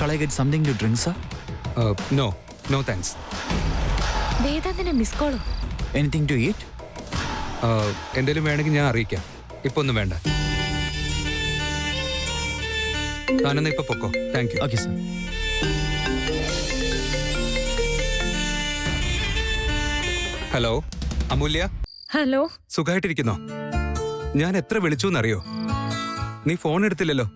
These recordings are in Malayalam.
Shall I get something to drink, sir? No thanks. വേദാന്തിന്റെ മിസ് കോളോ? Anything to eat? എന്തെങ്കിലും വേണമെങ്കിൽ ഞാൻ അറിയിക്കാം. ഇപ്പൊ ഒന്നും വേണ്ട. താനെന്നാ ഇപ്പൊ പൊക്കോ. Thank you. Okay, sir. Hello Amulya, hello. സുഖമായിട്ടിരിക്കുന്നോ? ഞാൻ എത്ര വിളിച്ചു എന്നറിയോ? നീ ഫോൺ എടുത്തില്ലല്ലോ.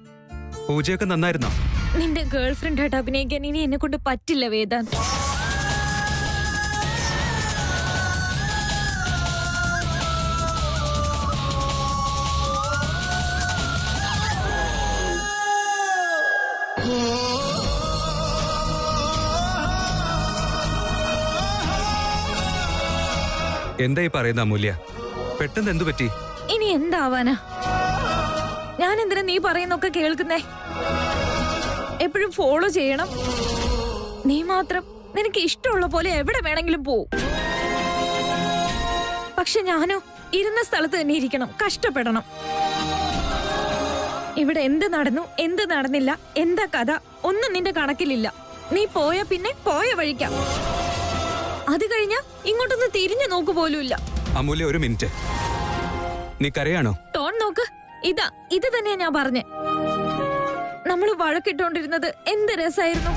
പൂജയൊക്കെ നന്നായിരുന്നോ? നിന്റെ ഗേൾ ഫ്രണ്ട് ആയിട്ട് അഭിനയിക്കാൻ ഇനി എന്നെ കൊണ്ട് പറ്റില്ല വേദാന്ത്. എന്തായി പറയുന്ന അമൂല്യ? പെട്ടെന്ന് എന്തു പറ്റി? ഇനി എന്താവാനാ? ഞാൻ എന്തിനാ നീ പറയുന്നൊക്കെ കേൾക്കുന്നേ? എപ്പോഴും ഫോളോ ചെയ്യണം. നീ മാത്രം നിനക്ക് ഇഷ്ടമുള്ള പോലെ എവിടെ വേണമെങ്കിലും പോവും. പക്ഷെ ഞാനോ ഇരുന്ന സ്ഥലത്ത് തന്നെ ഇരിക്കണം, കഷ്ടപ്പെടണം. ഇവിടെ എന്ത് നടന്നു, എന്ത് നടന്നില്ല, എന്താ കഥ ഒന്നും നിന്റെ കണക്കിലില്ല. നീ പോയ പിന്നെ പോയ വഴിക്കാം. അത് കഴിഞ്ഞാ ഇങ്ങോട്ടൊന്ന് തിരിഞ്ഞു നോക്കു പോലുമില്ല. അമൂല്യ, ഒരു മിനിറ്റ്. നീ കരയാണോ? ടോൺ നോക്ക്. ഇത് തന്നെയാ ഞാൻ പറഞ്ഞേ. നമ്മള് വഴക്കിട്ടോണ്ടിരുന്നത് എന്ത് രസായിരുന്നു.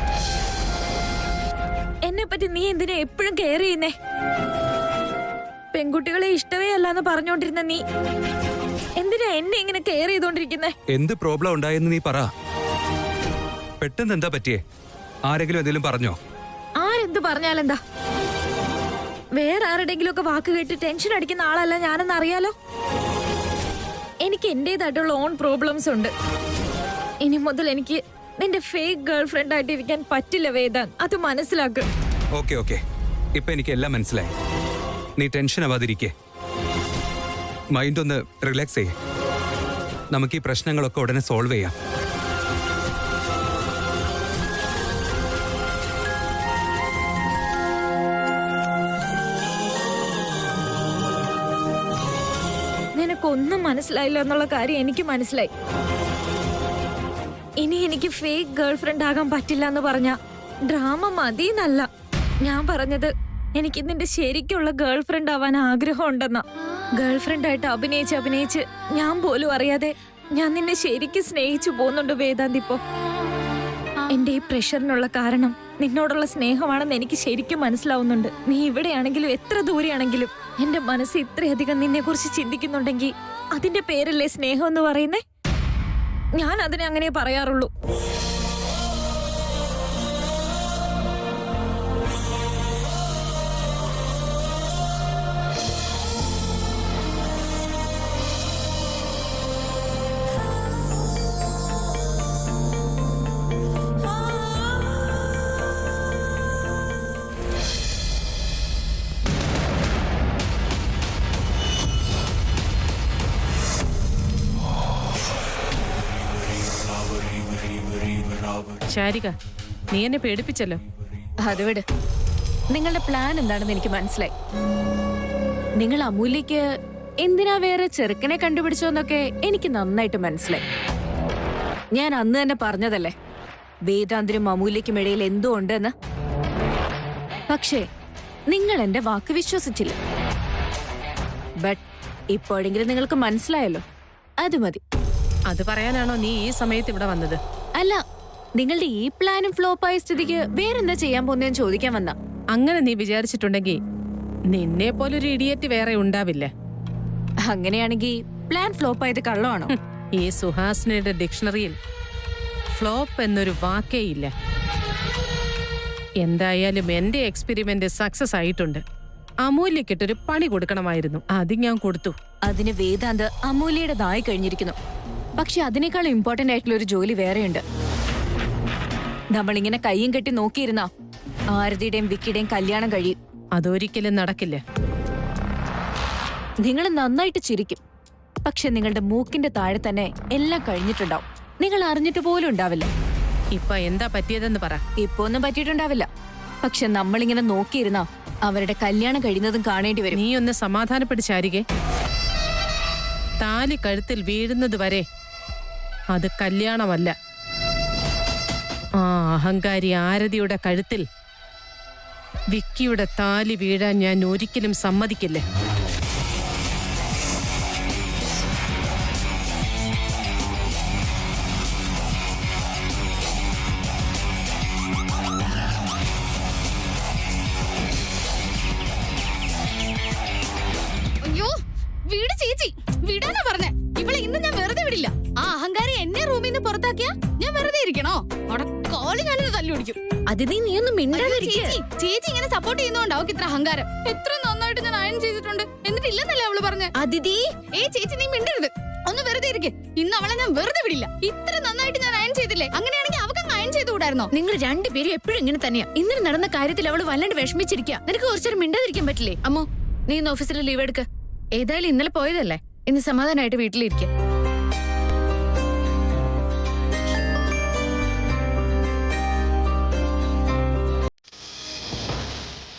എന്നെ പറ്റി നീ എന്തിനാ എപ്പോഴും കെയർ ചെയ്യുന്നേ? പെൺകുട്ടികളെ ഇഷ്ടമേ അല്ലാന്ന് പറഞ്ഞോണ്ടിരുന്ന നീ എന്തിനാ എന്നെ ഇങ്ങനെ കെയർ ചെയ്തോണ്ടിരിക്കുന്നേ? എന്ത് പ്രോബ്ലം ഉണ്ടായെന്ന് നീ പറ. പെട്ടെന്ന് എന്താ പറ്റിയേ? ആരെങ്കിലും എന്തെങ്കിലും പറഞ്ഞോ? ആരെന്ത് പറഞ്ഞാലെന്താ? വേറെ ആരുടെങ്കിലും ഒക്കെ വാക്ക് കേട്ട് ടെൻഷൻ അടിക്കുന്ന ആളല്ല ഞാനെന്ന് അറിയാലോ. എനിക്ക് എന്റേതായിട്ടുള്ള ഓൺ പ്രോബ്ലംസ് ഉണ്ട്. ഇനി മുതൽ എനിക്ക് നിന്റെ ഫേക്ക് ഗേൾ ഫ്രണ്ട് ആയിട്ട് ഇരിക്കാൻ പറ്റില്ല വേദാന്ത്. അത് മനസ്സിലാക്ക്. ഓക്കെ ഇപ്പൊ എനിക്ക് എല്ലാം മനസ്സിലായി. നീ ടെൻഷൻ ആവാതിരിക്കേ. മൈൻഡ് ഒന്ന് റിലാക്സ് ചെയ്യേ. നമുക്ക് ഈ പ്രശ്നങ്ങളൊക്കെ ഉടനെ സോൾവ് ചെയ്യാം. നിനക്കൊന്നും മനസ്സിലായില്ല എന്നുള്ള കാര്യം എനിക്ക് മനസ്സിലായി. ഇനി എനിക്ക് ഫേക്ക് ഗേൾ ഫ്രണ്ട് ആകാൻ പറ്റില്ല എന്ന് പറഞ്ഞ ഡ്രാമ മതിന്നല്ല ഞാൻ പറഞ്ഞത്. എനിക്ക് നിന്റെ ശരിക്കുള്ള ഗേൾ ഫ്രണ്ട് ആവാൻ ആഗ്രഹം ഉണ്ടെന്നാ. ഗേൾ ഫ്രണ്ട് ആയിട്ട് അഭിനയിച്ച് ഞാൻ പോലും അറിയാതെ ഞാൻ നിന്നെ ശരിക്കും സ്നേഹിച്ചു പോകുന്നുണ്ട് വേദാന്ത്. ഇപ്പോ എന്റെ ഈ പ്രഷറിനുള്ള കാരണം നിന്നോടുള്ള സ്നേഹമാണെന്ന് എനിക്ക് ശരിക്കും മനസ്സിലാവുന്നുണ്ട്. നീ ഇവിടെയാണെങ്കിലും എത്ര ദൂരെയാണെങ്കിലും എന്റെ മനസ്സ് ഇത്രയധികം നിന്നെ കുറിച്ച് ചിന്തിക്കുന്നുണ്ടെങ്കിൽ അതിന്റെ പേരല്ലേ സ്നേഹം എന്ന് പറയുന്നേ? ഞാൻ അതിനെ അങ്ങനെ പറയാറുള്ളൂ. ശാരിക, നീ എന്നെ പേടിപ്പിച്ചല്ലോ. അത് വിട്. നിങ്ങളുടെ പ്ലാൻ എന്താണെന്ന് എനിക്ക് മനസ്സിലായി. നിങ്ങൾ അമൂല്യക്ക് എന്തിനാ വേറെ ചെറുക്കനെ കണ്ടുപിടിച്ചോന്നൊക്കെ എനിക്ക് നന്നായിട്ട് മനസ്സിലായി. ഞാൻ അന്ന് തന്നെ പറഞ്ഞതല്ലേ വേദാന്തിനും അമൂല്യക്കും ഇടയിൽ എന്തോ ഉണ്ടെന്ന്. പക്ഷേ നിങ്ങൾ എന്റെ വാക്ക് വിശ്വസിച്ചില്ല. ബട്ട് ഇപ്പോഴെങ്കിലും നിങ്ങൾക്ക് മനസ്സിലായല്ലോ, അത് മതി. അത് പറയാനാണോ നീ ഈ സമയത്ത് ഇവിടെ വന്നത്? അല്ല, നിങ്ങളുടെ ഈ പ്ലാനും ഫ്ലോപ്പായ സ്ഥിതിക്ക് വേറെന്താ ചെയ്യാൻ പോകുന്നതെന്ന് ചോദിക്കാൻ വന്ന. അങ്ങനെ നീ വിചാരിച്ചിട്ടുണ്ടെങ്കിൽ നിന്നെ പോലൊരു ഇഡിയറ്റ് വേറെ ഉണ്ടാവില്ല. അങ്ങനെയാണെങ്കിൽ പ്ലാൻ ഫ്ലോപ്പ് ആയത് കള്ളമാണോ? ഈ സുഹാസിനിയുടെ ഡിക്ഷണറിയിൽ ഫ്ലോപ്പ് എന്നൊരു വാക്കേ ഇല്ല. എന്തായാലും എന്റെ എക്സ്പെരിമെന്റ് സക്സസ് ആയിട്ടുണ്ട്. അമൂല്യക്കിട്ടൊരു പണി കൊടുക്കണമായിരുന്നു, അത് ഞാൻ കൊടുത്തു. അതിന് വേദാന്ത് അമൂല്യയുടേതായി കഴിഞ്ഞിരിക്കുന്നു. പക്ഷെ അതിനേക്കാൾ ഇമ്പോർട്ടന്റ് ആയിട്ടുള്ള ഒരു ജോലി വേറെയുണ്ട്. നമ്മളിങ്ങനെ കയ്യും കെട്ടി നോക്കിയിരുന്ന ആരതിയുടെയും വിക്കിയുടെയും കല്യാണം കഴിയും. അതൊരിക്കലും നടക്കില്ല. നിങ്ങൾ നന്നായിട്ട് ചിരിക്കും, പക്ഷെ നിങ്ങളുടെ മൂക്കിന്റെ താഴെ തന്നെ എല്ലാം കഴിഞ്ഞിട്ടുണ്ടാവും. നിങ്ങൾ അറിഞ്ഞിട്ട് പോലും ഉണ്ടാവില്ല. ഇപ്പൊ എന്താ പറ്റിയതെന്ന് പറ. ഇപ്പൊ ഒന്നും പറ്റിയിട്ടുണ്ടാവില്ല, പക്ഷെ നമ്മളിങ്ങനെ നോക്കിയിരുന്ന അവരുടെ കല്യാണം കഴിയുന്നതും കാണേണ്ടി വരും. നീ ഒന്ന് സമാധാനപ്പെടിച്ചാരികെ. താലി കഴുത്തിൽ വീഴുന്നത് വരെ അത് കല്യാണമല്ല. ആ അഹങ്കാരി ആരതിയുടെ കഴുത്തിൽ വിക്കിയുടെ താലി വീഴാൻ ഞാൻ ഒരിക്കലും സമ്മതിക്കില്ല. അയ്യോ വീട് ചേച്ചി വിടാനാ പറഞ്ഞേ. ഇവളെ ഇന്ന് ഞാൻ വെറുതെ വിടില്ല. ആ അഹങ്കാരി എന്നെ റൂമിൽ നിന്ന് പുറത്താക്കിയാ ഞാൻ വെറുതെ ഇരിക്കണോ? അവിടെ കോളി ഞാനൊന്ന് തല്ലി ഓടിക്കും. നീ ഒന്ന് മിണ്ടാതിരിക്കുക. ചേച്ചി ഇങ്ങനെ സപ്പോർട്ട് ചെയ്യുന്നോണ്ട് അവൾക്ക് ഇത്ര അഹങ്കാരം. എത്ര നന്നായിട്ട് ഞാൻ അയൺ ചെയ്തിട്ടുണ്ട്, എന്നിട്ട് ഇല്ലെന്നല്ലേ അവള് പറഞ്ഞേ. അതിഥി ചേച്ചി നീ മിണ്ടരുത്, ഒന്ന് വെറുതെ ഇരിക്കെ. ഇന്ന് അവളെ ഞാൻ വെറുതെ വിടില്ല. ഇത്ര നന്നായിട്ട് ഞാൻ അയൺ ചെയ്തില്ലേ, അങ്ങനെയാണെങ്കിൽ അവൾക്ക് അയൺ ചെയ്ത് കൂടായിരുന്നോ? നിങ്ങൾ രണ്ടുപേരും എപ്പോഴും ഇങ്ങനെ തന്നെയാ. ഇന്നലെ നടന്ന കാര്യത്തിൽ അവള് വല്ലാണ്ട് വിഷമിച്ചിരിക്കുക. നിനക്ക് കുറച്ചേരം മിണ്ടാതിരിക്കാൻ പറ്റില്ലേ? അമ്മോ, നീ ഇന്ന് ഓഫീസിൽ ലീവ് എടുക്ക. ഏതായാലും ഇന്നലെ പോയതല്ലേ, ഇന്ന് സമാധാനമായിട്ട് വീട്ടിലിരിക്കുക.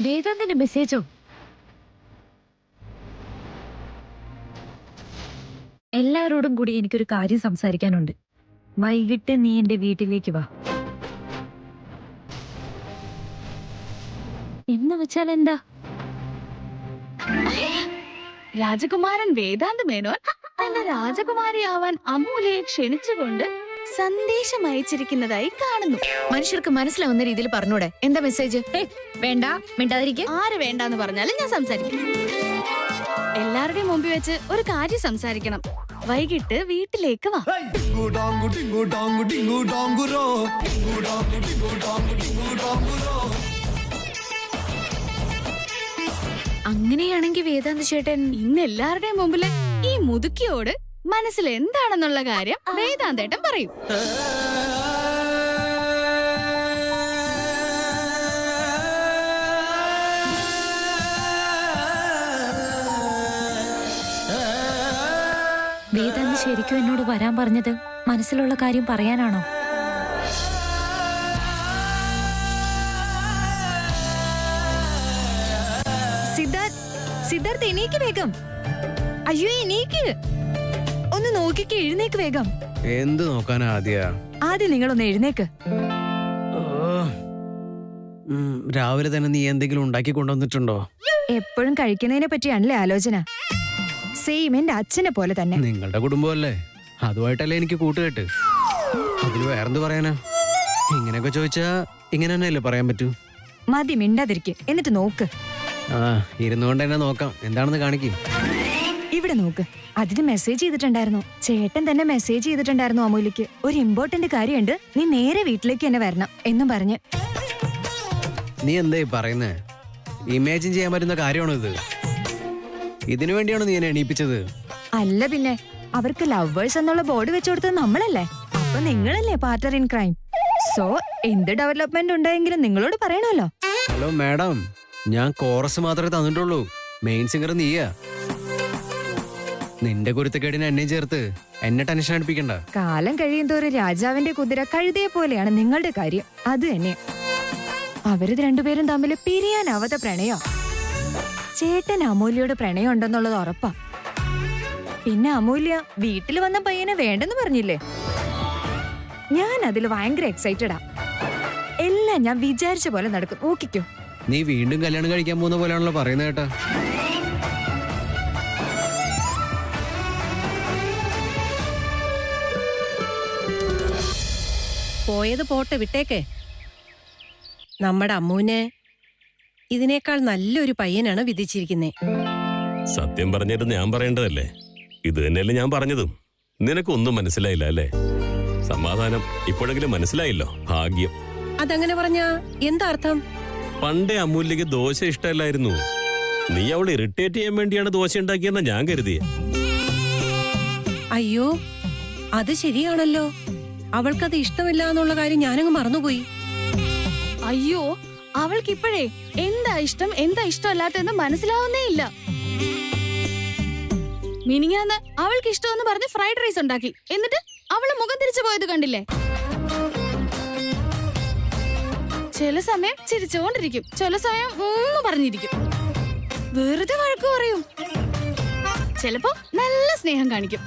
വേദാന്തിന്റെ മെസ്സേജോ? എല്ലാവരോടും കൂടി എനിക്കൊരു കാര്യം സംസാരിക്കാനുണ്ട്. വൈകിട്ട് നീ എന്റെ വീട്ടിലേക്ക് വാ. എന്ന് വെച്ചാൽ എന്താ? രാജകുമാരൻ വേദാന്ത് മേനോൻ തന്റെ രാജകുമാരിയാവാൻ അമൂലയെ ക്ഷണിച്ചുകൊണ്ട് സന്ദേശം അയച്ചിരിക്കുന്നതായി കാണുന്നു. മനുഷ്യർക്ക് മനസ്സിലാവുന്ന രീതിയിൽ പറഞ്ഞൂടെ? എന്താ മെസ്സേജ്? വേണ്ട, മിണ്ടാതിരിക്കുക. ആര് വേണ്ടാന്ന് പറഞ്ഞാലും ഞാൻ സംസാരിക്കും. എല്ലാവരുടെയും മുമ്പിൽ വെച്ച് ഒരു കാര്യം സംസാരിക്കണം. വൈകിട്ട് വീട്ടിലേക്ക് വാ. അങ്ങനെയാണെങ്കിൽ വേദാന്ത ചേട്ടൻ ഇന്ന് എല്ലാവരുടെയും മുമ്പില് ഈ മുതുക്കിയോട് മനസ്സിൽ എന്താണെന്നുള്ള കാര്യം വേദാന്തേട്ടൻ പറയും. വേദാന്ത ശരിക്കും എന്നോട് വരാൻ പറഞ്ഞത് മനസ്സിലുള്ള കാര്യം പറയാനാണോ? സിദ്ധാർത്ഥ് എണീക്ക് വേഗം. അയ്യോ എണീക്ക്, ഒന്ന് നോക്കിക്ക്, എഴുന്നേക്ക് വേഗം. എന്ത് നോക്കാനാ ആദ്യം നിങ്ങളൊന്ന് എഴുന്നേക്ക്. രാവിലെ തന്നെ നീ എന്തെങ്കിലും ഉണ്ടാക്കി കൊണ്ടുവന്നിട്ടുണ്ടോ? എപ്പോഴും കഴിക്കുന്നതിനെ പറ്റിയാണല്ലേ ആലോചന. സെയിം എന്റെ അച്ഛനെ പോലെ തന്നെ. നിങ്ങളുടെ കുടുംബമല്ലേ, അതുമായിട്ടല്ലേ എനിക്ക് കൂട്ടുകെട്ട്. അതിൽ വേറെന്ത് പറയാനാ? ഇങ്ങനെയൊക്കെ ചോദിച്ചാ ഇങ്ങനെ തന്നെയല്ലേ പറയാൻ പറ്റൂ. മതി, മിണ്ടാതിരിക്കെ. എന്നിട്ട് നോക്ക്. ഇരുന്നുകൊണ്ട് തന്നെ നോക്കാം. എന്താണെന്ന് കാണിക്കും. ഇവിടെ നോക്ക്. അതിന് മെസ്സേജ് ചെയ്തിട്ടുണ്ടായിരുന്നു. ചേട്ടൻ തന്നെ മെസ്സേജ് ചെയ്തിട്ടുണ്ടായിരുന്നു അമൂലിക്ക്. ഒരു ഇമ്പോർട്ടന്റ് കാര്യമുണ്ട്, നീ നേരെ വീട്ടിലേക്ക് തന്നെ വരണം എന്നും പറഞ്ഞ്. നീ എന്തായി പറയുന്നേ? ഇമാജിൻ ചെയ്യാൻ പറ്റുന്ന കാര്യമാണോ ഇത്? ഇതിനു വേണ്ടിയാണോ നീ എന്നെ എണീപ്പിച്ചത്? അല്ല പിന്നെ, അവർക്ക് ലവേഴ്സ് എന്നുള്ള ബോർഡ് വെച്ചു കൊടുത്തത് നമ്മളല്ലേ. അപ്പൊ നിങ്ങളല്ലേ പാർട്ണർ ഇൻ ക്രൈം. സോ എന്ത് ഡെവലപ്മെന്റ് ഉണ്ടായെങ്കിലും നിങ്ങളോട് പറയണല്ലോ. ഹലോ മാഡം, ഞാൻ കോറസ് മാത്രമേ തന്നിട്ടുള്ളൂ. മെയിൻ സിംഗർ നീയാ. നിന്റെ കുരുത്തക്കേടിനെ എന്നെ ചേർത്ത് എന്നെ ടെൻഷൻ അടുപ്പിക്കണ്ട. കാലം കഴിയുന്തോറും രാജാവിന്റെ കുതിര കഴുതയെ പോലെയാണ് നിങ്ങളുടെ കാര്യം. അത് തന്നെ. അവരിത് രണ്ടുപേരും തമ്മിൽ പിരിയാനാവാത്ത പ്രണയോ. ചേട്ടൻ അമൂല്യയോട് പ്രണയം ഉണ്ടെന്നുള്ളത് ഉറപ്പാ. പിന്നെ അമൂല്യ വീട്ടിൽ വന്ന പയ്യനെ വേണ്ടെന്ന് പറഞ്ഞില്ലേ? ഞാൻ അതിൽ ഭയങ്കര എക്സൈറ്റഡാ. എല്ലാം ഞാൻ വിചാരിച്ച പോലെ നടക്കും. നോക്കിക്കോ. നീ വീണ്ടും കല്യാണം കഴിക്കാൻ പോകുന്ന പോലെയാണല്ലോ പറയുന്നത് കേട്ടാ. പോയത് പോട്ടെ, വിട്ടേക്കേ. നമ്മുടെ അമ്മൂനെ ഇതിനേക്കാൾ നല്ലൊരു പയ്യനാണ് വിധിച്ചിരിക്കുന്നേ. സത്യം പറഞ്ഞിട്ട് ഞാൻ പറയേണ്ടതല്ലേ? ഇത് തന്നെയല്ലേ ഞാൻ പറഞ്ഞതും. നിനക്കൊന്നും മനസ്സിലായില്ല അല്ലേ? സമാധാനം, ഇപ്പോഴെങ്കിലും മനസ്സിലായില്ലോ. ഭാഗ്യം. അതങ്ങനെ പറഞ്ഞാ എന്താ അർത്ഥം? പണ്ടേ അമൂല്യക്ക് ദോശ ഇഷ്ടമല്ലായിരുന്നു. നീ അവളെ ഇറിറ്റേറ്റ് ചെയ്യാൻ വേണ്ടിയാണ് ദോശ ഉണ്ടാക്കിയെന്നാ ഞാൻ കരുതിയ. അയ്യോ, അത് ശരിയാണല്ലോ. അവൾക്കത് ഇഷ്ടമില്ല എന്നുള്ള കാര്യം ഞാനങ്ങ് മറന്നുപോയി. അയ്യോ, അവൾക്കിപ്പോഴേ എന്താ ഇഷ്ടം എന്താ ഇഷ്ടമല്ലാത്തെന്ന് മനസ്സിലാവുന്നേ ഇല്ല. മിനിങ്ങാന്ന് അവൾക്ക് ഇഷ്ടമെന്ന് പറഞ്ഞ് ഫ്രൈഡ് റൈസ് ഉണ്ടാക്കി. എന്നിട്ട് അവള് മുഖം തിരിച്ചു പോയത് കണ്ടില്ലേ? ചില സമയം ചിരിച്ചുകൊണ്ടിരിക്കും, ചില സമയം പറഞ്ഞിരിക്കും. വെറുതെ വഴക്ക് പറയും. ചിലപ്പോ നല്ല സ്നേഹം കാണിക്കും.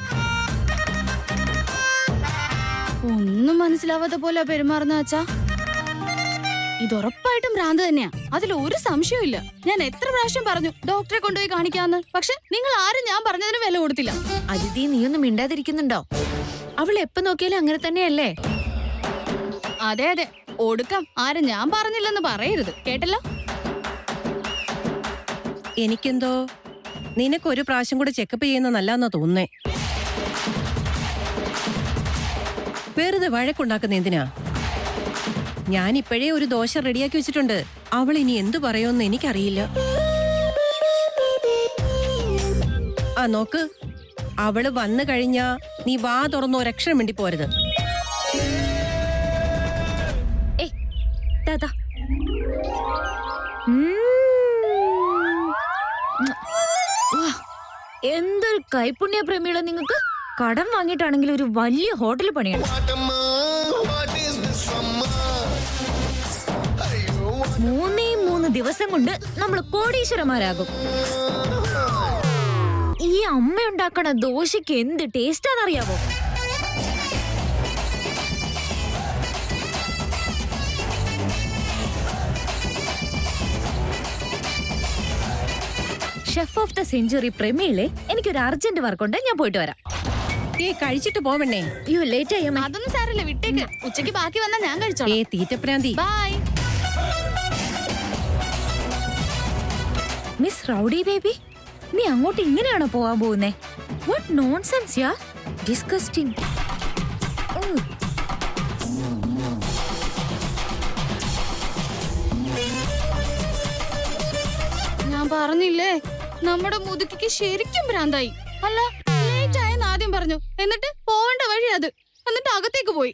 ഒന്നും മനസ്സിലാവാത്ത പോലെ പെരുമാറുന്ന അച്ഛാ. ഇത് ഉറപ്പായിട്ടും ഭ്രാന്ത് തന്നെയാ, അതിൽ ഒരു സംശയവും. ഞാൻ എത്ര പ്രാവശ്യം പറഞ്ഞു ഡോക്ടറെ കൊണ്ടുപോയി കാണിക്കാന്ന്, പക്ഷെ നിങ്ങൾ ആരും ഞാൻ പറഞ്ഞതിന് വില കൊടുത്തില്ല. അതിഥി, നീയൊന്നും മിണ്ടാതിരിക്കുന്നുണ്ടോ? അവൾ എപ്പോ നോക്കിയാലും അങ്ങനെ തന്നെയല്ലേ? അതെ അതെ, ഒടുക്കം ആരും ഞാൻ പറഞ്ഞില്ലെന്ന് പറയരുത്, കേട്ടല്ലോ? എനിക്കെന്തോ നിനക്കൊരു പ്രാവശ്യം കൂടെ ചെക്കപ്പ് ചെയ്യുന്ന നല്ലതെന്നാ തോന്നുന്നേ. വെറുതെ വഴക്കുണ്ടാക്കുന്ന എന്തിനാ? ഞാൻ ഇപ്പോഴേ ഒരു ദോശ റെഡിയാക്കി വെച്ചിട്ടുണ്ട്. അവൾ ഇനി എന്തു പറയുമെന്ന് എനിക്കറിയില്ല. ആ നോക്ക്, അവള് വന്നു കഴിഞ്ഞാ നീ വാ തുറന്ന് ഒരക്ഷരം വേണ്ടി പോരുത്. എന്തൊരു കൈപുണ്യ പ്രേമികളെ നിങ്ങൾക്ക്. കടം വാങ്ങിയിട്ടാണെങ്കിൽ ഒരു വലിയ ഹോട്ടൽ പണിയാണ്. 3 ദിവസം കൊണ്ട് നമ്മൾ കോടീശ്വരന്മാരാകും. ഈ അമ്മ ഉണ്ടാക്കണ ദോശയ്ക്ക് എന്ത് ടേസ്റ്റാന്നറിയാവോ? ഷെഫ് ഓഫ് ദ സെഞ്ചുറി പ്രമീളെ, എനിക്കൊരു അർജന്റ് വർക്കുണ്ട്, ഞാൻ പോയിട്ട് വരാം. കഴിച്ചിട്ട് പോവണ്ണേ. അയ്യോ, ലേറ്റ് ആയോ? അതൊന്നും സാരമില്ല, വിട്ടേക്ക്. ഉച്ചയ്ക്ക് ബാക്കി വന്നാ ഞാൻ കഴിച്ചോളാം. തീറ്റപ്രാന്തി. ബൈ. മിസ് റൗഡി ബേബി, നീ അങ്ങോട്ട് ഇങ്ങനെയാണോ പോവാൻ പോകുന്നേ? What nonsense yeah, disgusting. ഞാൻ പറഞ്ഞില്ലേ, നമ്മുടെ മുതുക്കിക്ക് ശരിക്കും ഭ്രാന്തായി. അല്ല, ലേറ്റ് ആയെന്ന് ആദ്യം പറഞ്ഞു, എന്നിട്ട് പോവേണ്ട വഴി അത്, എന്നിട്ട് അകത്തേക്ക് പോയി.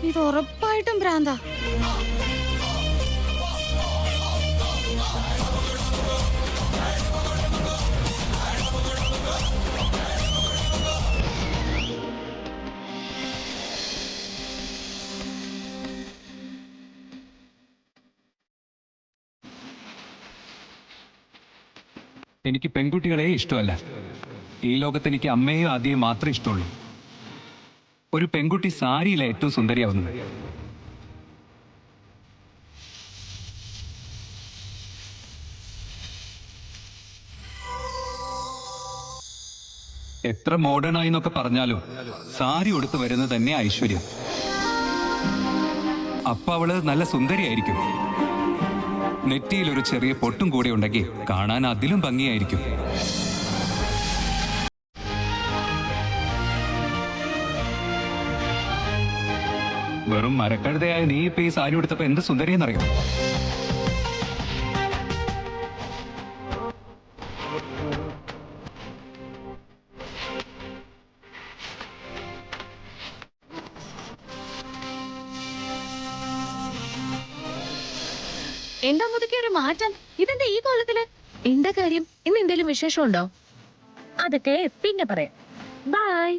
ഇത് ഉറപ്പായിട്ടും ഭ്രാന്താ. എനിക്ക് പെൺകുട്ടികളെ ഇഷ്ടമല്ല. ഈ ലോകത്ത് എനിക്ക് അമ്മയും ആദ്യം മാത്രമേ ഇഷ്ടമുള്ളൂ. ഒരു പെൺകുട്ടി സാരിയിലെ ഏറ്റവും സുന്ദരിയാവുന്നത്. എത്ര മോഡേൺ ആയി എന്നൊക്കെ പറഞ്ഞാലും സാരി ഉടുത്ത് വരുന്നത് തന്നെ ഐശ്വര്യം. അപ്പൊ അവള് നല്ല സുന്ദരിയായിരിക്കും. നെറ്റിയിൽ ഒരു ചെറിയ പൊട്ടും കൂടെ ഉണ്ടെങ്കിൽ കാണാൻ അതിലും ഭംഗിയായിരിക്കും. വെറും മരക്കഴുതയായ നീ ഇപ്പൊ ഈ സാരി ഉടുത്തപ്പോ എന്ത് സുന്ദരിയെന്നറിയോ? എന്താ മുതുക്കി ഒരു മാറ്റം? ഇതെന്താ ഈ കോലത്തില്? എന്താ കാര്യം? ഇന്ന് എന്തേലും വിശേഷമുണ്ടോ? അതൊക്കെ പിന്നെ പറയാം. ബൈ.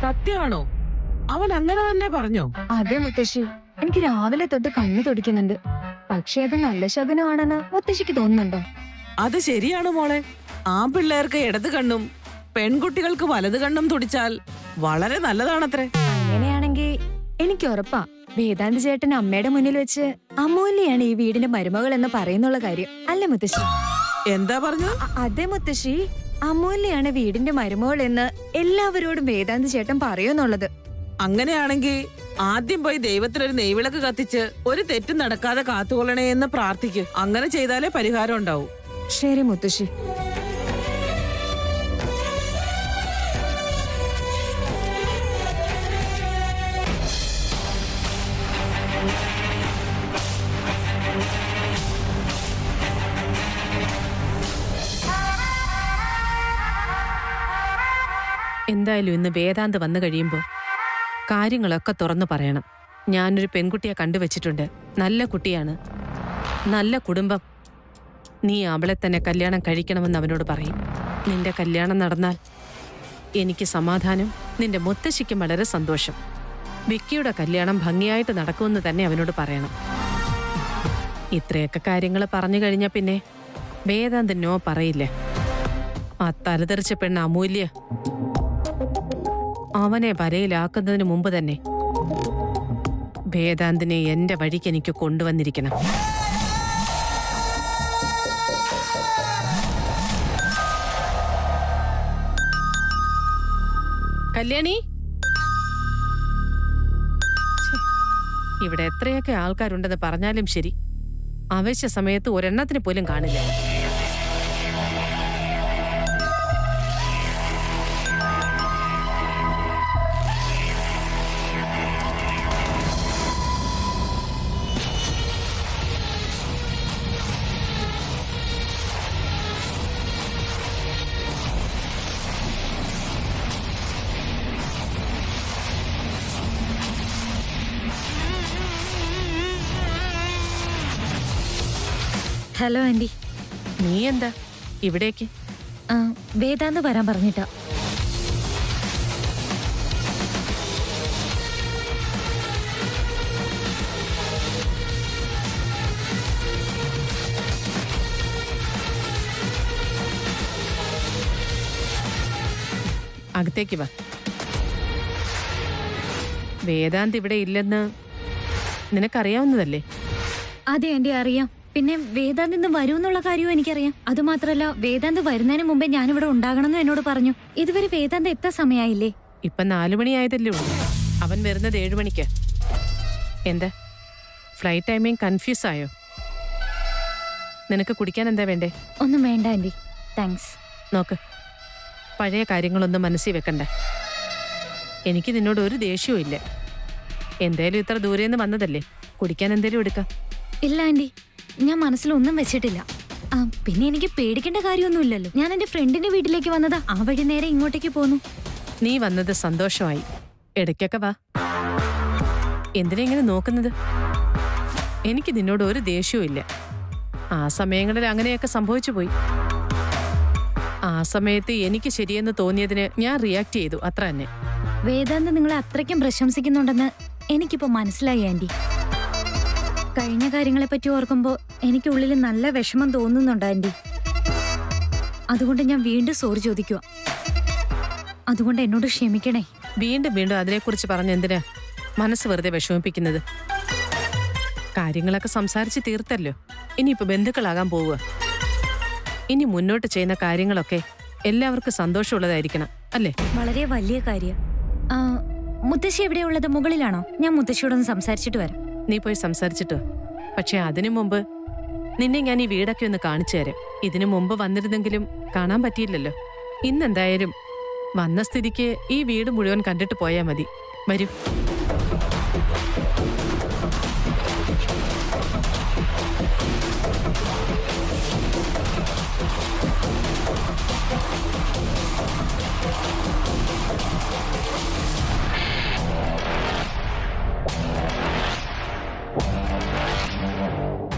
സത്യമാണോ? അവൻ അങ്ങനെ തന്നെ പറഞ്ഞോ? അതെ മുത്തശ്ശി, എനിക്ക് രാവിലെ തൊട്ട് കണ്ണു തുടിക്കുന്നുണ്ട്. പക്ഷെ അത് നല്ല ശകുനമാണെന്ന് മുത്തശ്ശിക്ക് തോന്നുന്നുണ്ടോ? അത് ശരിയാണ് മോളെ. ആ പിള്ളേർക്ക് ഇടത് കണ്ണും പെൺകുട്ടികൾക്ക് വലത് കണ്ണും തുടിച്ചാൽ വളരെ നല്ലതാണത്രേ. അങ്ങനെയാണെങ്കിൽ എനിക്ക് ഉറപ്പാ വേദാന്ത ചേട്ടൻ അമ്മയുടെ മുന്നിൽ വെച്ച് അമൂല്യാണ് ഈ വീടിന്റെ മരുമകൾ എന്ന് പറയുന്നുള്ള കാര്യം അല്ലേ മുത്തശ്ശി? എന്താ പറഞ്ഞു? അതെ മുത്തശ്ശി, അമൂല്യാണ് വീടിന്റെ മരുമകൾ എന്ന് എല്ലാവരോടും വേദാന്ത ചേട്ടൻ പറയുന്നുള്ളത്. അങ്ങനെയാണെങ്കിൽ ആദ്യം പോയി ദൈവത്തിനൊരു നെയ്വിളക്ക് കത്തിച്ച് ഒരു തെറ്റും നടക്കാതെ കാത്തുകൊള്ളണേ എന്ന് പ്രാർത്ഥിക്ക്. അങ്ങനെ ചെയ്താലേ പരിഹാരം ഉണ്ടാവൂ. ശരി മുത്തശ്ശി. എന്തായാലും ഇന്ന് വേദാന്ത് വന്നു കഴിയുമ്പോൾ കാര്യങ്ങളൊക്കെ തുറന്നു പറയണം. ഞാനൊരു പെൺകുട്ടിയെ കണ്ടുവച്ചിട്ടുണ്ട്. നല്ല കുട്ടിയാണ്, നല്ല കുടുംബം. നീ അവളെ തന്നെ കല്യാണം കഴിക്കണമെന്ന് അവനോട് പറയും. നിന്റെ കല്യാണം നടന്നാൽ എനിക്ക് സമാധാനം, നിന്റെ മുത്തശ്ശിക്കും വളരെ സന്തോഷം. വിക്കിയുടെ കല്യാണം ഭംഗിയായിട്ട് നടക്കുമെന്ന് തന്നെ അവനോട് പറയണം. ഇത്രയൊക്കെ കാര്യങ്ങൾ പറഞ്ഞു കഴിഞ്ഞാൽ പിന്നെ വേദാന്ത് നോ പറയില്ലേ. ആ തലതെറിച്ച പെണ്ണ് അമൂല്യ അവനെ വലയിലാക്കുന്നതിന് മുമ്പ് തന്നെ വേദാന്തിനെ എന്റെ വഴിക്ക് എനിക്ക് കൊണ്ടുവന്നിരിക്കണം. കല്യാണി, ഇവിടെ എത്രയൊക്കെ ആൾക്കാരുണ്ടെന്ന് പറഞ്ഞാലും ശരി, ആവശ്യ സമയത്ത് ഒരെണ്ണത്തിന് പോലും കാണില്ല. Hello aunty. നീ എന്താ ഇവിടേക്ക്? വേദാന്ത് വരാൻ പറഞ്ഞിട്ടാ. അകത്തേക്ക് വാ. വേദാന്ത് ഇവിടെ ഇല്ലെന്ന് നിനക്കറിയാവുന്നതല്ലേ? അതെ ആന്റി, അറിയാം. പിന്നെ വേദാന്ത് ഇന്ന് വരൂന്നുള്ള കാര്യവും എനിക്കറിയാം. അതുമാത്രല്ല, വേദാന്ത് വരുന്നതിന് മുമ്പേ ഞാനിവിടെ ഉണ്ടാകണമെന്ന് എന്നോട് പറഞ്ഞു. ഇതുവരെ വേദാന്ത് എത്ര സമയമായില്ലേ? ഇപ്പൊ 4 മണിയായതല്ലേ ഉള്ളൂ. അവൻ വരുന്നത് 7 മണിക്ക്. എന്താ ഫ്ലൈറ്റ് ടൈമിങ് കൺഫ്യൂസ് ആയോ? നിനക്ക് കുടിക്കാൻ എന്താ വേണ്ടേ? ഒന്നും വേണ്ട ആന്റി, താങ്ക്സ്. നോക്ക്, പഴയ കാര്യങ്ങളൊന്നും മനസ്സിൽ വെക്കണ്ട. എനിക്ക് നിന്നോട് ഒരു ദേഷ്യവും ഇല്ല. എന്തേലും ഇത്ര ദൂരേന്ന് വന്നതല്ലേ, കുടിക്കാൻ എന്തേലും എടുക്കാം. ഇല്ല ആന്റി, ഞാൻ മനസ്സിലൊന്നും വെച്ചിട്ടില്ല. പിന്നെ എനിക്ക് പേടിക്കേണ്ട കാര്യമൊന്നുമില്ലല്ലോ. ഞാൻ എന്റെ ഫ്രണ്ടിന്റെ വീട്ടിലേക്ക് വന്നതാ, ആ വഴി നേരെ ഇങ്ങോട്ടേക്ക് പോന്നു. നീ വന്നത് സന്തോഷമായി. ഇടയ്ക്കൊക്കെ വാ. എന്തിനാ ഇങ്ങനെ നോക്കുന്നത്? എനിക്ക് നിന്നോട് ഒരു ദേഷ്യവും ഇല്ല. ആ സമയങ്ങളിൽ അങ്ങനെയൊക്കെ സംഭവിച്ചു പോയി. ആ സമയത്ത് എനിക്ക് ശരിയെന്ന് തോന്നിയതിന് ഞാൻ റിയാക്ട് ചെയ്തു, അത്ര തന്നെ. വേദാന്ത് നിങ്ങളെ അത്രയ്ക്കും പ്രശംസിക്കുന്നുണ്ടെന്ന് എനിക്കിപ്പോ മനസ്സിലായി ആന്റി. കഴിഞ്ഞ കാര്യങ്ങളെ പറ്റി ഓർക്കുമ്പോ എനിക്കുള്ളിൽ നല്ല വിഷമം തോന്നുന്നുണ്ട് ആന്റി. അതുകൊണ്ട് ഞാൻ വീണ്ടും സോറി ചോദിക്കുക. അതുകൊണ്ട് എന്നോട് ക്ഷമിക്കണേ. വീണ്ടും വീണ്ടും അതിനെക്കുറിച്ച് പറഞ്ഞെന്തിനാ മനസ്സ് വെറുതെ വിഷമിപ്പിക്കുന്നത്? കാര്യങ്ങളൊക്കെ സംസാരിച്ച് തീർത്തല്ലോ. ഇനിയിപ്പോ ബന്ധുക്കളാകാൻ പോവുക. ഇനി മുന്നോട്ട് ചെയ്യുന്ന കാര്യങ്ങളൊക്കെ എല്ലാവർക്കും സന്തോഷമുള്ളതായിരിക്കണം, അല്ലേ? വളരെ വലിയ കാര്യം. മുത്തശ്ശി എവിടെയുള്ളത്? മുകളിലാണോ? ഞാൻ മുത്തശ്ശിയോടൊന്ന് സംസാരിച്ചിട്ട് വരാം. നീ പോയി സംസാരിച്ചിട്ടോ. പക്ഷെ അതിനു മുമ്പ് നിന്നെ ഞാൻ ഈ വീടൊക്കെ ഒന്ന് കാണിച്ചു തരാം. ഇതിനു മുമ്പ് വന്നിരുന്നെങ്കിലും കാണാൻ പറ്റിയില്ലല്ലോ. ഇന്നെന്തായാലും വന്ന സ്ഥിതിക്ക് ഈ വീട് മുഴുവൻ കണ്ടിട്ട് പോയാൽ മതി. വരൂ.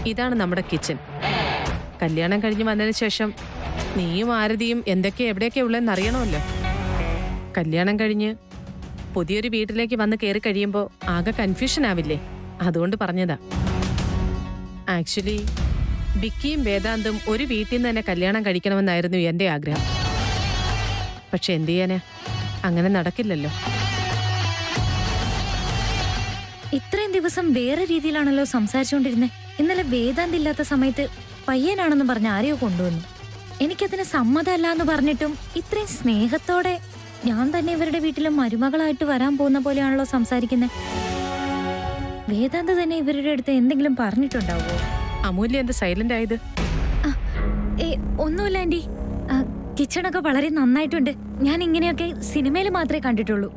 ഇതാണ് നമ്മുടെ കിച്ചൺ. കല്യാണം കഴിഞ്ഞ് വന്നതിന് ശേഷം നീയും ആരതിയും എന്തൊക്കെ എവിടെയൊക്കെ ഉള്ളതെന്ന് അറിയണമല്ലോ. കല്യാണം കഴിഞ്ഞ് പുതിയൊരു വീട്ടിലേക്ക് വന്ന് കയറി കഴിയുമ്പോൾ ആകെ കൺഫ്യൂഷൻ ആവില്ലേ? അതുകൊണ്ട് പറഞ്ഞതാ. ആക്ച്വലി ബിക്കിയും വേദാന്തും ഒരു വീട്ടിൽ നിന്ന് തന്നെ കല്യാണം കഴിക്കണമെന്നായിരുന്നു എൻ്റെ ആഗ്രഹം. പക്ഷെ എന്ത് ചെയ്യാനാ, അങ്ങനെ നടക്കില്ലല്ലോ. ഇത്രയും ദിവസം വേറെ രീതിയിലാണല്ലോ സംസാരിച്ചുകൊണ്ടിരുന്നത്. ഇന്നലെ വേദാന്ത് ഇല്ലാത്ത സമയത്ത് പയ്യനാണെന്ന് പറഞ്ഞ് ആരെയോ കൊണ്ടുവന്നു. എനിക്കതിന് സമ്മതമല്ല എന്ന് പറഞ്ഞിട്ടും ഇത്രയും സ്നേഹത്തോടെ ഞാൻ തന്നെ ഇവരുടെ വീട്ടിലും മരുമകളായിട്ട് വരാൻ പോകുന്ന പോലെയാണല്ലോ സംസാരിക്കുന്നത്. വേദാന്ത് തന്നെ ഇവരുടെ അടുത്ത് എന്തെങ്കിലും പറഞ്ഞിട്ടുണ്ടാവോ? അമൂല്യ എന്ത് സൈലന്റ് ആയത്? ഒന്നുമില്ല ആന്റി. കിച്ചണൊക്കെ വളരെ നന്നായിട്ടുണ്ട്. ഞാൻ ഇങ്ങനെയൊക്കെ സിനിമയിൽ മാത്രമേ കണ്ടിട്ടുള്ളൂ.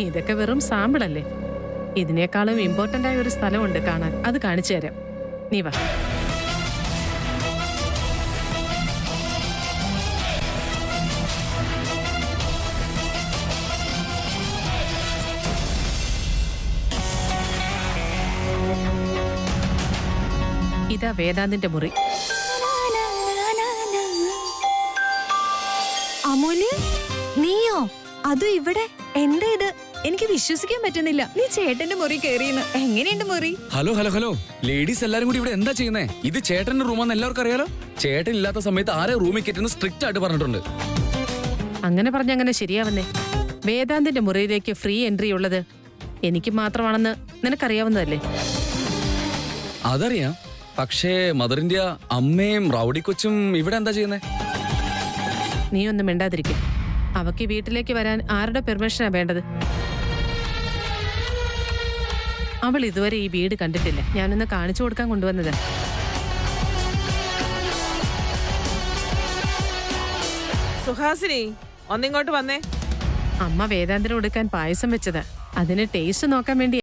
ഇതൊക്കെ വെറും സാമ്പിളല്ലേ. ഇതിനേക്കാളും ഇമ്പോർട്ടന്റ് ആയ ഒരു സ്ഥലമുണ്ട് കാണാൻ. അത് കാണിച്ചു തരാം. നീ വാ. ഇതാ വേദാന്തിന്റെ മുറി. അമൂല്യ, നീയോ? അതും ഇവിടെ? എന്താ ഇത്? എനിക്ക് വിശ്വസിക്കാൻ പറ്റുന്നില്ല നീ ചേട്ടന്റെ മുറി കേറിയെന്ന്. എങ്ങനെയുണ്ട് മുറി? ഹലോ ഹലോ ഹലോ ലേഡീസ് എല്ലാരും കൂടി ഇവിടെ എന്താ ചെയ്യുന്നേ? ഇത് ചേട്ടന്റെ റൂമാന്ന് എല്ലാവർക്കും അറിയാലോ. ചേട്ടൻ ഇല്ലാത്ത സമയത്ത് ആരെ റൂമിൽ കയറ്റുന്ന സ്ട്രിക്റ്റ് ആയിട്ട് പറഞ്ഞിട്ടുണ്ട്. അങ്ങനെ പറഞ്ഞങ്ങനെ ശരിയാവുന്നേ. വേദാന്തിന്റെ മുറിയിലേക്ക് ഫ്രീ എൻട്രി ഉള്ളത് എനിക്ക് മാത്രമാണെന്ന് നിനക്കറിയാവുന്നതല്ലേ? അതറിയാം. പക്ഷേ മദർ ഇന്ത്യ അമ്മയും റൗഡി കൊച്ചും ഇവിടെ എന്താ ചെയ്യുന്നേ? നീ ഒന്നും മിണ്ടാതിരിക്കും. അവക്ക് ഈ വീട്ടിലേക്ക് വരാൻ ആരുടെ പെർമിഷനാ വേണ്ടത്? അവൾ ഇതുവരെ ഈ വീട് കണ്ടിട്ടില്ല. ഞാനൊന്ന് കാണിച്ചു കൊടുക്കാൻ കൊണ്ടുവന്നത്. സുഹാസിനി ഒന്നിങ്ങോട്ട് വന്നേ. അമ്മ വേദാന്തിന് കൊടുക്കാൻ പായസം വെച്ചത്. അതിന് ടേസ്റ്റ് നോക്കാൻ വേണ്ടി